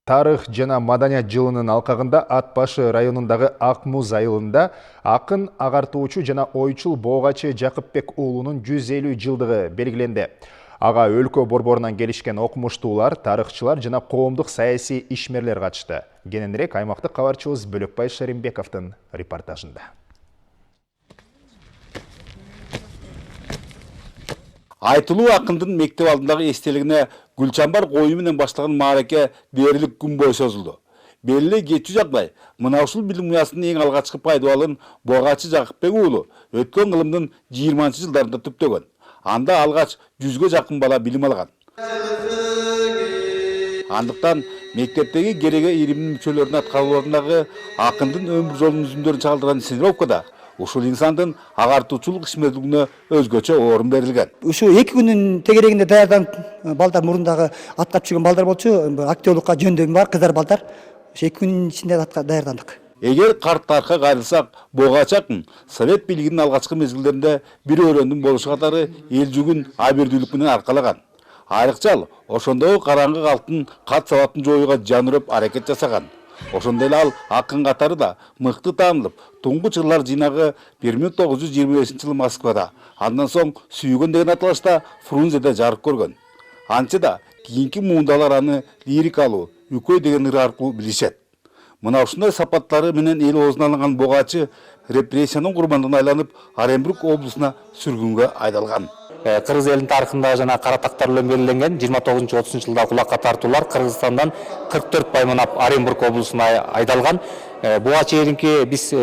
Тарых жана маданият жылынын алкагында Ат башы районундагы Ак Муз айылында акын, агартуучу жана ойчул Боогачы Жакыпбек уулунун 150 жылдыгы белгиленди. Ага өлкө борборунан келишкен окумуштуулар, тарыхчылар жана коомдук саясий ишмерлер катышты. Кененирээк аймактык кабарчыбыз Бөлөкбай Шеримбековдун репортажында. Айтылуу акындын мектеп алдындагы эстелигине гүлчамбар коюу менен башталган маареке дээрлик күн бою созулду. Белгилүү кетчү жагдай мына ушул билим уясынын эң алгачкы пайдаланын Боогачы Жакыпбек уулу өткөн кылымдын 20-жылдарында түптөгөн. Анда алгач 100ге жакын бала билим алган. Андыктан мектептеги кереге иримдин мүчөлөрүнүн аткарууларындагы акындын өмүр жолунун үзүндөрүн чагылдырган сценировкада ушул инсандын агартуучулук ишмердүүлүгүнө өзгөчө орун берилген. Ушу 2 күнүн тегерегинде даярданып балдар мурундагы аткап жүргөн балдар болчу, актерлукка жөндөмү бар кыздар балдар. Ушу 2 күнүн ичинде атка даярдандык. Эгер карт тарыхка кайрылсак, Боогачы акын совет бийлигинин алгачкы мезгилдеринде бир өрөндүн болушу катары эл жүгүн абердүүлүк менен аркалаган. Айрыкча ошондогу караңгы калктын кат сабатын жоюуга жан үрөп аракет жасаган. Ошондой эле ал акын катары да мыкты таанылып, туңгуч ырлар жыйнагы 1925-жылы Москвада, андан соң Сүйгөн деген аталышта Фрунзеде жарык көргөн. Анча да кийинки муундалар аны лирикалуу, Үкөй деген ыр аркылуу билишет. Мына ушундай сапаттары менен эл оозуна алынган Боогачы репрессиянын курбандыгына айланып, Оренбург облусуна сүргүнгө айдалган. Кыргыз элинин тарыхында жана каратактар менен белгиленген 29-30 жылда кулакка тартуулар Кыргызстандан 44 байманап Оренбург облусуна айдалган. Буга чейинки биз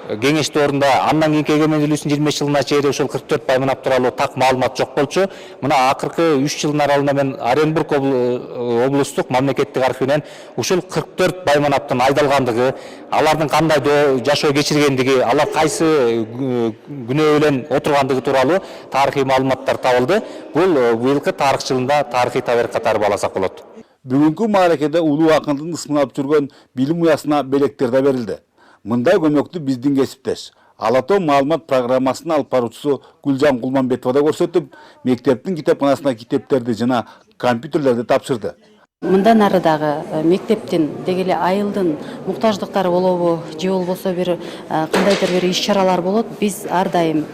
кеңеш доорунда андан кийинки эгемендүүлүгүбүздүн 25 жылына чейин ошол 44 байманап тууралуу так маалымат жок болчу. Мына акыркы 3 жылдын аралыгында мен Оренбург облустук мамлекеттик архивинен ушул 44 байманаптын айдалгандыгы, алардын кандай жашоо кечиргендиги, алар кайсы күнөө менен отургандыгы тууралуу тарыхый маалыматтар табылды. Бул быйылкы тарых жылында тарыхый табер катары баласак болот. Бүгүнкү мааракеде улуу акындын ысмын алып жүргөн билим уясына белектер да берилди. Мындай көмөктү биздин кесиптеш Ала Тоо маалымат программасынын алып баруучусу Гүлжан Кулманбетова да көрсөтүп, мектептин китепканасына китептерди жана компьютерлерди тапшырды. Мындан ары дагы мектептин деги эле айылдын муктаждыктары болобу же болбосо бир кандайдыр бир иш-чаралар болот. Биз ар дайым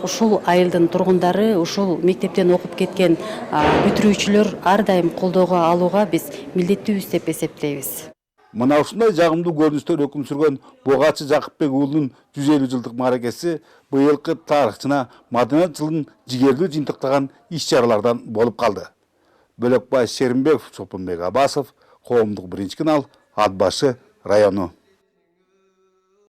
ушул айылдын тургундары, ушул мектептен окуп кеткен бүтүрүүчүлөр ар дайым колдоого алууга биз милдеттүүбүз деп эсептейбиз. Мына ушундай жагымдуу көрүнүштөр өкүм сүргөн Боогачы Жакыпбек уулунун 150 жылдык мааракеси быйылкы тарыхчына маданият жылын жигердүү жыйынтыктаган иш-чаралардан болуп калды. Бөлөкбай Шеримбеков, Чолпонбек Абасов, коомдук биринчи канал, Ат башы району.